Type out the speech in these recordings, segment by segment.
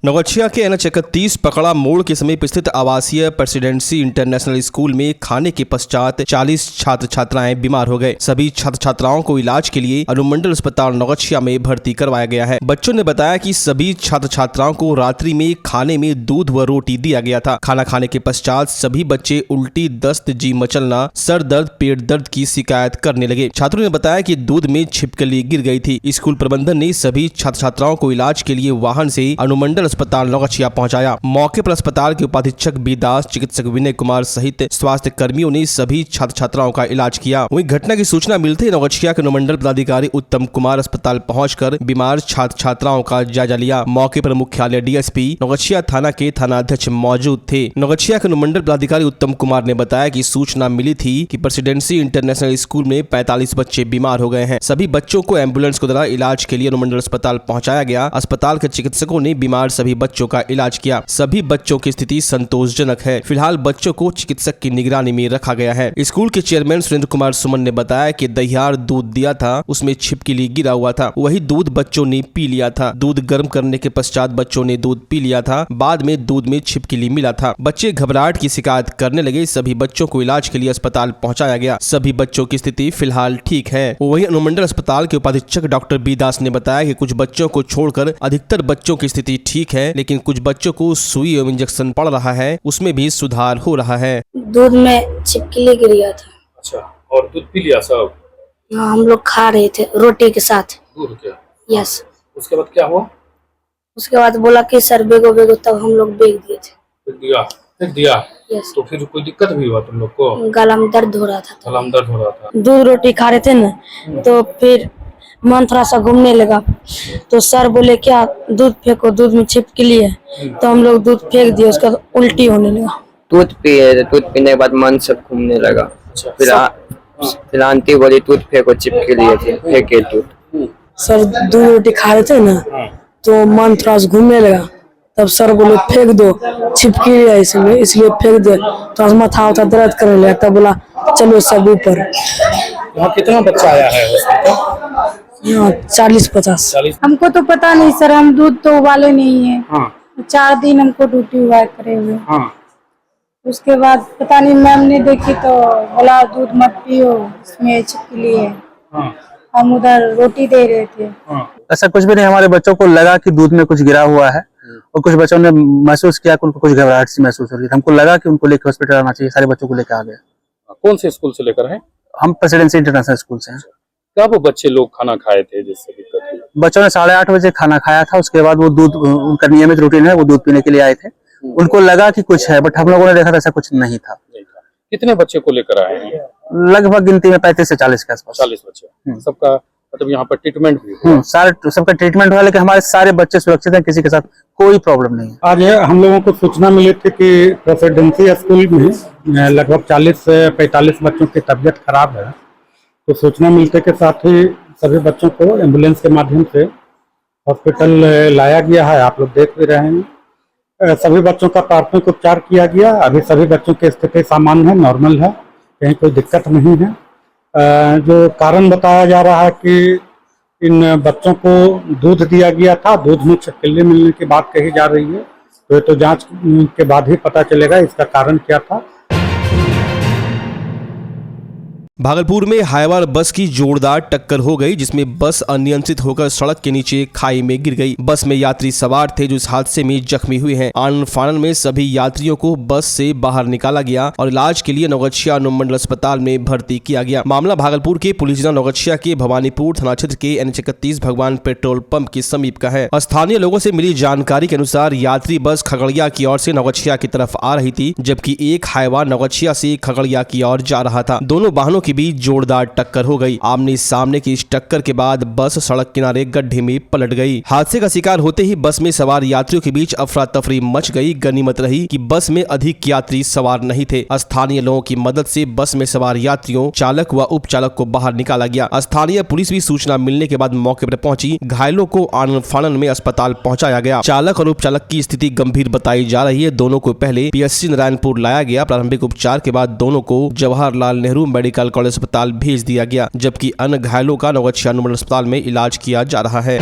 नौगछिया के NH-31 पकड़ा मोड़ के समीप स्थित आवासीय प्रेसिडेंसी इंटरनेशनल स्कूल में खाने के पश्चात 40 छात्र छात्राएं बीमार हो गए। सभी छात्र छात्राओं को इलाज के लिए अनुमंडल अस्पताल नौगछिया में भर्ती करवाया गया है। बच्चों ने बताया कि सभी छात्र छात्राओं को रात्रि में खाने में दूध व रोटी दिया गया था। खाना खाने के पश्चात सभी बच्चे उल्टी, दस्त, जी मचलना, सर दर्द, पेट दर्द की शिकायत करने लगे। छात्रों ने बताया कि दूध में छिपकली गिर गई थी। स्कूल प्रबंधन ने सभी छात्र छात्राओं को इलाज के लिए वाहन से अनुमंडल अस्पताल नौगछिया पहुंचाया। मौके पर अस्पताल के उपाधीक्षक बी दास, चिकित्सक विनय कुमार सहित स्वास्थ्य कर्मियों ने सभी छात्र छात्राओं का इलाज किया। वहीं घटना की सूचना मिलते ही नौगछिया के अनुमंडल पदाधिकारी उत्तम कुमार अस्पताल पहुंचकर बीमार छात्र छात्राओं का जायजा लिया। मौके पर मुख्यालय DSP नौगछिया थाना के थानाध्यक्ष मौजूद थे। नौगछिया के अनुमंडल पदाधिकारी उत्तम कुमार ने बताया कि सूचना मिली थी कि प्रेसिडेंसी इंटरनेशनल स्कूल में 45 बच्चे बीमार हो गए हैं। सभी बच्चों को एम्बुलेंस के द्वारा इलाज के लिए अनुमंडल अस्पताल पहुंचाया गया। अस्पताल के चिकित्सकों ने बीमार सभी बच्चों का इलाज किया। सभी बच्चों की स्थिति संतोषजनक है। फिलहाल बच्चों को चिकित्सक की निगरानी में रखा गया है। स्कूल के चेयरमैन सुरेंद्र कुमार सुमन ने बताया कि दहियार दूध दिया था, उसमें छिपकली गिरा हुआ था। वही दूध बच्चों ने पी लिया था। दूध गर्म करने के पश्चात बच्चों ने दूध पी लिया था। बाद में दूध में छिपकली मिला था। बच्चे घबराहट की शिकायत करने लगे। सभी बच्चों को इलाज के लिए अस्पताल पहुंचाया गया। सभी बच्चों की स्थिति फिलहाल ठीक है। वही अनुमंडल अस्पताल के उपाधीक्षक डॉक्टर बी दास ने बताया कि कुछ बच्चों को छोड़कर अधिकतर बच्चों की स्थिति ठीक है, लेकिन कुछ बच्चों को सुई एवं इंजेक्शन पड़ रहा है, उसमें भी सुधार हो रहा है। दूध में छिपकली गिर गया था। अच्छा, और दूध पी लिया सब? हाँ, हम लोग खा रहे थे रोटी के साथ। दूध क्या? यस। उसके बाद क्या हुआ? उसके बाद बोला कि सर बेगो बेगो, तब हम लोग बेग दिए थे। फेंक दिया। यस। तो फिर कोई दिक्कत भी हुआ तुम लोग को? गला में दर्द हो रहा था। गला में दर्द हो रहा था। दूध रोटी खा रहे थे ना, तो फिर मन थोड़ा सा घूमने लगा। तो सर बोले क्या दूध फेंको, दूध में छिपकली है। तो हम लोग दूध फेंक दिए। उसका उल्टी होने लगा। दूध पिए, दूध पीने के बाद मन सब घूमने लगा। फिर आंटी बोली दूध फेंको, चिपकली है, फेंके दूध। सर दूध रोटी खा रहे थे ना, तो मन थोड़ा सा घूमने लगा। तब सर बोले फेंक दो, छिपकली है इसमें, इसलिए फेंक दे। तो माथा उठा दर्द करने लगा। तब बोला चलो सब ऊपर। यहाँ कितना बच्चा आया है? 40-50। हमको तो पता नहीं सर, हम दूध तो उबाले नहीं है। हाँ। 4 दिन हमको ड्यूटी हुआ है करे हुए। हाँ। उसके बाद पता नहीं मैम ने देखी तो बोला दूध मत पियो, इसमें छिपकली है। हाँ। हम उधर रोटी दे रहे थे। हाँ। ऐसा कुछ भी नहीं। हमारे बच्चों को लगा कि दूध में कुछ गिरा हुआ है और कुछ बच्चों ने महसूस किया कि उनको कुछ घबराहट सी महसूस हो रही थी। हमको लगा कि उनको लेकर हॉस्पिटल आना चाहिए। सारे बच्चों को लेकर आ गए। कौन से स्कूल से लेकर है? हम प्रेसिडेंसी इंटरनेशनल स्कूल से हैं। कब बच्चे लोग खाना खाए थे जिससे दिक्कत हुई? बच्चों ने 8:30 बजे खाना खाया था। उसके बाद वो दूध, उनका नियमित रूटीन है, वो दूध पीने के लिए आए थे। उनको लगा कि कुछ है, बट हम लोगों ने देखा था ऐसा कुछ नहीं था। कितने बच्चे को लेकर आए हैं? लगभग गिनती में 35 से 40 के आसपास। 40 बच्चे। सबका मतलब यहाँ पर ट्रीटमेंट भी हुआ? सारे सबका ट्रीटमेंट हुआ, लेकिन हमारे सारे बच्चे सुरक्षित हैं, किसी के साथ कोई प्रॉब्लम नहीं है। आज हम लोगों को सूचना मिली थी कि प्रेसिडेंसी स्कूल में लगभग 40 से 45 बच्चों की तबीयत खराब है। तो सूचना मिलने के साथ ही सभी बच्चों को एम्बुलेंस के माध्यम से हॉस्पिटल लाया गया है। आप लोग देख भी रहे हैं। सभी बच्चों का प्राथमिक उपचार किया गया। अभी सभी बच्चों की स्थिति सामान्य है, नॉर्मल है, कहीं कोई दिक्कत नहीं है। जो कारण बताया जा रहा है कि इन बच्चों को दूध दिया गया था, दूध में छिपकली मिलने की बात कही जा रही है। तो जांच के बाद ही पता चलेगा इसका कारण क्या था। भागलपुर में हाईवा बस की जोरदार टक्कर हो गई, जिसमें बस अनियंत्रित होकर सड़क के नीचे खाई में गिर गई। बस में यात्री सवार थे जो इस हादसे में जख्मी हुए हैं। आनन फानन में सभी यात्रियों को बस से बाहर निकाला गया और इलाज के लिए नौगछिया अनुमंडल अस्पताल में भर्ती किया गया। मामला भागलपुर के पुलिस जिला नौगछिया के भवानीपुर थाना क्षेत्र के NH-31 भगवान पेट्रोल पंप के समीप का है। स्थानीय लोगों से मिली जानकारी के अनुसार यात्री बस खगड़िया की ओर से नौगछिया की तरफ आ रही थी, जबकि एक हाईवा नौगछिया से खगड़िया की ओर जा रहा था। दोनों वाहनों के बीच जोरदार टक्कर हो गई। आमने सामने की इस टक्कर के बाद बस सड़क किनारे गड्ढे में पलट गई। हादसे का शिकार होते ही बस में सवार यात्रियों के बीच अफरा तफरी मच गई। गनीमत रही कि बस में अधिक यात्री सवार नहीं थे। स्थानीय लोगों की मदद से बस में सवार यात्रियों, चालक व उपचालक को बाहर निकाला गया। स्थानीय पुलिस भी सूचना मिलने के बाद मौके पर पहुंची। घायलों को आनन फानन में अस्पताल पहुंचाया गया। चालक और उपचालक की स्थिति गंभीर बताई जा रही है। दोनों को पहले PSC नारायणपुर लाया गया। प्रारंभिक उपचार के बाद दोनों को जवाहरलाल नेहरू मेडिकल कॉलेज अस्पताल भेज दिया गया, जबकि अन्य घायलों का नौगछिया अनुमंडल अस्पताल में इलाज किया जा रहा है।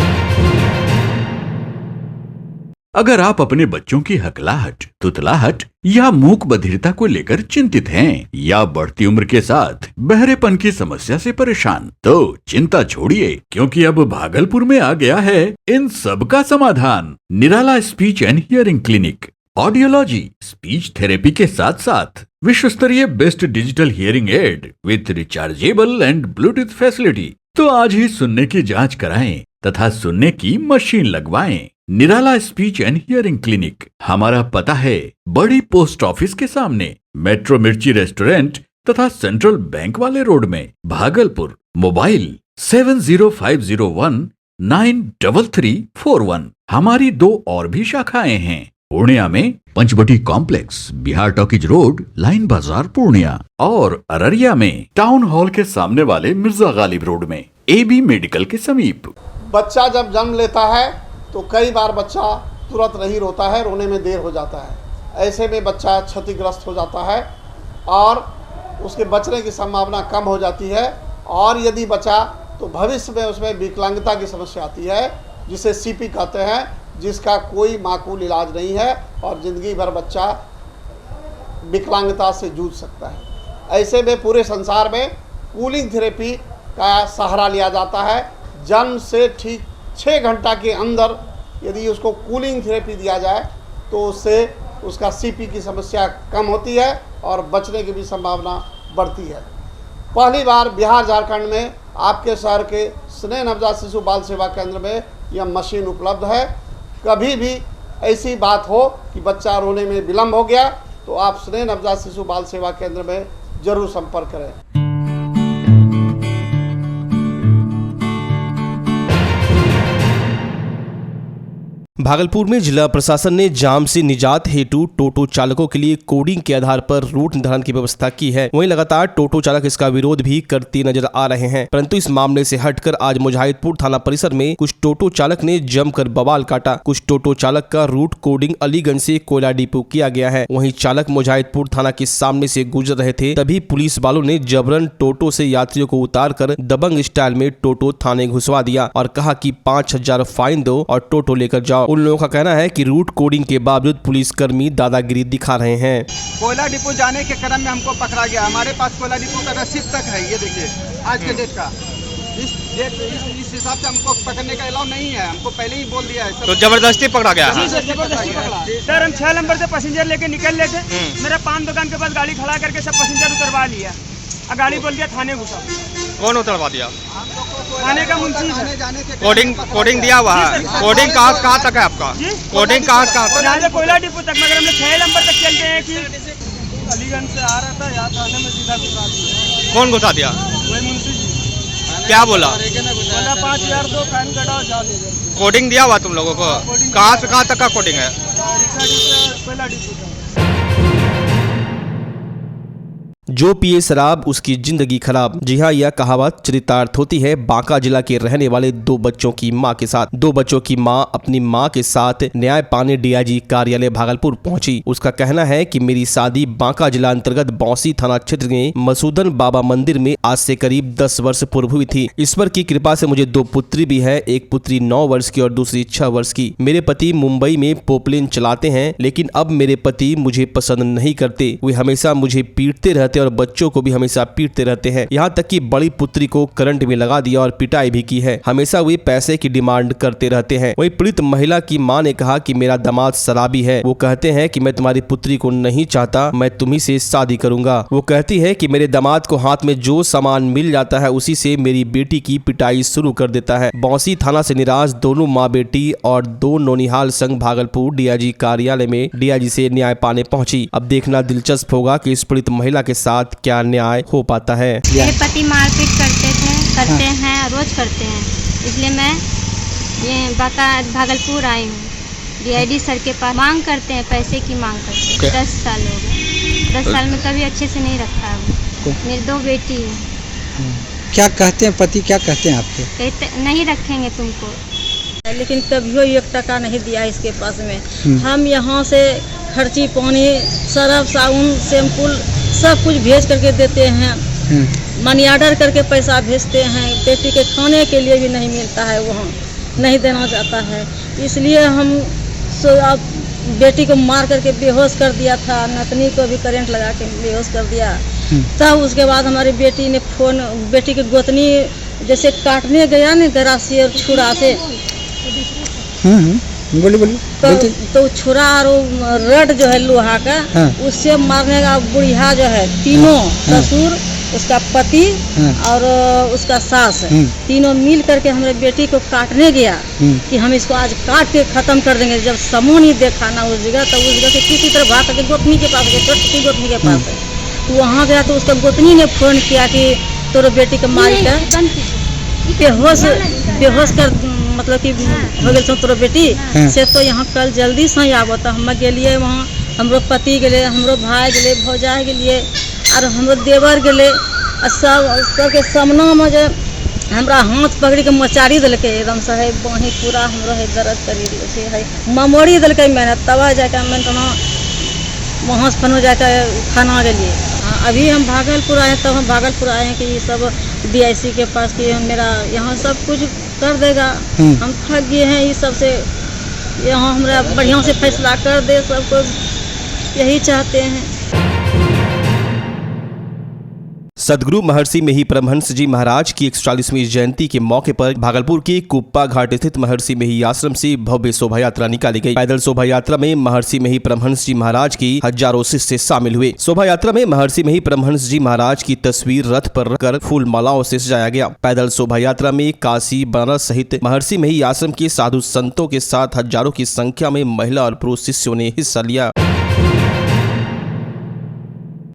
अगर आप अपने बच्चों की हकलाहट, तुतलाहट या मूक बधिरता को लेकर चिंतित हैं या बढ़ती उम्र के साथ बहरेपन की समस्या से परेशान, तो चिंता छोड़िए, क्योंकि अब भागलपुर में आ गया है इन सब का समाधान। Nirala speech and hearing clinic. Audiology, speech therapy के साथ साथ विश्व स्तरीय best digital hearing aid with rechargeable and Bluetooth facility. तो आज ही सुनने की जांच कराएं तथा सुनने की मशीन लगवाएं। निराला स्पीच एंड हियरिंग क्लिनिक। हमारा पता है बड़ी पोस्ट ऑफिस के सामने, मेट्रो मिर्ची रेस्टोरेंट तथा सेंट्रल बैंक वाले रोड में, भागलपुर। मोबाइल 7050193341। हमारी 2 और भी शाखाएं हैं, पूर्णिया में Panchwati complex, Bihar talkies road, line Bazar Purnia, और अररिया में टाउन हॉल के सामने वाले मिर्जा गालिब रोड में, AB मेडिकल के समीप। बच्चा जब जन्म लेता है तो कई बार बच्चा तुरंत नहीं रोता है, रोने में देर हो जाता है। ऐसे में बच्चा क्षतिग्रस्त हो जाता है और उसके बचने की संभावना कम हो जाती है, और यदि बचा तो भविष्य में उसमें विकलांगता की समस्या आती है, जिसे CP कहते हैं, जिसका कोई माकूल इलाज नहीं है और ज़िंदगी भर बच्चा विकलांगता से जूझ सकता है। ऐसे में पूरे संसार में कूलिंग थेरेपी का सहारा लिया जाता है। जन्म से ठीक 6 घंटा के अंदर यदि उसको कूलिंग थेरेपी दिया जाए तो उससे उसका CP की समस्या कम होती है और बचने की भी संभावना बढ़ती है। पहली बार बिहार झारखंड में आपके शहर के स्नेह नवजात शिशु बाल सेवा केंद्र में यह मशीन उपलब्ध है। कभी भी ऐसी बात हो कि बच्चा रोने में विलम्ब हो गया तो आप स्नेह नवजात शिशु बाल सेवा केंद्र में जरूर संपर्क करें। भागलपुर में जिला प्रशासन ने जाम से निजात हेतु टोटो चालकों के लिए कोडिंग के आधार पर रूट निर्धारण की व्यवस्था की है। वहीं लगातार टोटो चालक इसका विरोध भी करते नजर आ रहे हैं, परंतु इस मामले से हटकर आज मुजाहिदपुर थाना परिसर में कुछ टोटो चालक ने जमकर बवाल काटा। कुछ टोटो चालक का रूट कोडिंग अलीगंज से कोयला डिपो किया गया है। वहीं चालक मुजाहिदपुर थाना के सामने से गुजर रहे थे, तभी पुलिस वालों ने जबरन टोटो से यात्रियों को उतारकर दबंग स्टाइल में टोटो थाने घुसवा दिया और कहा कि 5000 फाइन दो और टोटो लेकर जाओ। उन लोगों का कहना है कि रूट कोडिंग के बावजूद पुलिसकर्मी दादागिरी दिखा रहे हैं। कोयला डिपो जाने के क्रम में हमको पकड़ा गया। हमारे पास कोयला डिपो का रसीद तक है, ये देखिए आज के डेट का। इस हिसाब से हमको पकड़ने का अलाउ नहीं है, हमको पहले ही बोल दिया है। तो जबरदस्ती पकड़ा गया? जबरदस्ती पकड़ा। सर हम 6 नंबर से पैसेंजर लेके निकल रहे थे, मेरे पान दुकान के पास गाड़ी खड़ा करके सब पैसेंजर उतरवा लिया। गाड़ी बोल दिया थाने घुसा। कौन उतरवा दिया? थाने का मुंशी। कोडिंग दिया हुआ है? कोडिंग कहाँ तक है आपका? कोडिंग कहाँ तक? कोयला डिपो तक, मगर हमने 6 नंबर तक चलते हैं कि अलीगंज से आ रहा था, यहाँ थाने में सीधा घुसा दिया। कौन घुसा दिया? वही मुंशी जी। क्या बोला? 5000 दो, फाइन कटाओ, जाओ ले जाओ। कोडिंग दिया हुआ तुम लोगों को? कहाँ से कहाँ तक का कोडिंग है? कोयला डिपो। जो पिए शराब उसकी जिंदगी खराब। जी हाँ, यह कहावत चरितार्थ होती है बांका जिला के रहने वाले 2 बच्चों की मां के साथ। 2 बच्चों की मां अपनी मां के साथ न्याय पाने DIG कार्यालय भागलपुर पहुंची। उसका कहना है कि मेरी शादी बांका जिला अंतर्गत बौंसी थाना क्षेत्र में मसूदन बाबा मंदिर में आज से करीब 10 वर्ष पूर्व हुई थी। ईश्वर की कृपा से मुझे 2 पुत्री भी है, एक पुत्री 9 वर्ष की और दूसरी 6 वर्ष की। मेरे पति मुंबई में पोपलेन चलाते हैं, लेकिन अब मेरे पति मुझे पसंद नहीं करते। वे हमेशा मुझे पीटते रहते और बच्चों को भी हमेशा पीटते रहते हैं। यहाँ तक कि बड़ी पुत्री को करंट में लगा दिया और पिटाई भी की है। हमेशा वे पैसे की डिमांड करते रहते हैं। वहीं पीड़ित महिला की मां ने कहा कि मेरा दामाद शराबी है। वो कहते हैं कि मैं तुम्हारी पुत्री को नहीं चाहता, मैं तुम्ही से शादी करूंगा। वो कहती है कि मेरे दामाद को हाथ में जो सामान मिल जाता है उसी से मेरी बेटी की पिटाई शुरू कर देता है। बौंसी थाना से निराश दोनों माँ बेटी और 2 नौनिहाल संघ भागलपुर DIG कार्यालय में DIG से न्याय पाने पहुंची। अब देखना दिलचस्प होगा कि इस पीड़ित महिला के साथ क्या न्याय हो पाता है। मेरे पति मारपीट करते हैं, रोज करते हैं, इसलिए मैं ये भागलपुर आई हूँ। DIG सर के पास मांग करते हैं, पैसे की मांग करते हैं। 10 साल हो गए, 10 साल में कभी अच्छे से नहीं रखा है। मेरी 2 बेटी है। क्या कहते हैं पति, क्या कहते हैं आपके? कहते नहीं रखेंगे तुमको, लेकिन कभी 1 टका नहीं दिया इसके पास में। हम यहाँ से खर्ची पानी सरफ साबुन शैम्पूल सब कुछ भेज करके देते हैं। मनी ऑर्डर करके पैसा भेजते हैं। बेटी के खाने के लिए भी नहीं मिलता है, वहाँ नहीं देना चाहता है। इसलिए हम अब बेटी को मार करके बेहोश कर दिया था, नतनी को भी करंट लगा के बेहोश कर दिया। तब उसके बाद हमारी बेटी ने फोन, बेटी की गोतनी जैसे काटने गया ना गरासी और छुरा से, बोलिए तो छुरा और रड जो है लोहा का, उससे मारने का बुढ़िया जो है तीनों ससुर, उसका पति और उसका सास, तीनों मिल करके हमारे बेटी को काटने गया कि हम इसको आज काट के खत्म कर देंगे। जब समूह नहीं देखा ना उस जगह, तब उस जगह से किसी तरह भाग करके गोतनी के पास गए, छोटी गोतनी के पास है। तो वहाँ गया तो उसका गोतनी ने फोन किया कि तोरे बेटी को मार कर बेहोश कर, मतलब कि हो गए तोरो बेटी से, तो यहाँ कल जल्दी से आबो। तो हम गेलिए वहाँ, हमरो पति गेले, हमरो भाई गेले, भौजाई गेलिए और हमरो देवर गेले, सबके सामना में जो हमरा हाथ पकड़ी के मचारी दिलके एकदम से है, बाही पूरा हमरो है दर्द करी से है, ममोड़ी दिलके मैंने। तब जाकर मैंने तो वहाँ से फनो जाकर खाना गेलिए। अभी हम भागलपुर आए, तब हम भागलपुर आए हैं कि ये सब DIC के पास कि मेरा यहाँ सब कुछ कर देगा, हम थक गए हैं ये सब से, यहाँ हमारा बढ़िया से फैसला कर दे, सबको यही चाहते हैं। सदगुरु महर्षि मेही परमहंस जी महाराज की 140वीं जयंती के मौके पर भागलपुर के कुप्पा घाट स्थित महर्षि मेही आश्रम से भव्य शोभा यात्रा निकाली गई। पैदल शोभा यात्रा में महर्षि मेही परमहंस जी महाराज की हजारों शिष्य शामिल हुए। शोभा यात्रा में महर्षि मेही परमहंस जी महाराज की तस्वीर रथ पर रखकर फूल मालाओं से सजाया गया। पैदल शोभा यात्रा में काशी, बनारस सहित महर्षि मेही आश्रम के साधु संतों के साथ हजारों की संख्या में महिला और पुरुष शिष्यों ने हिस्सा लिया।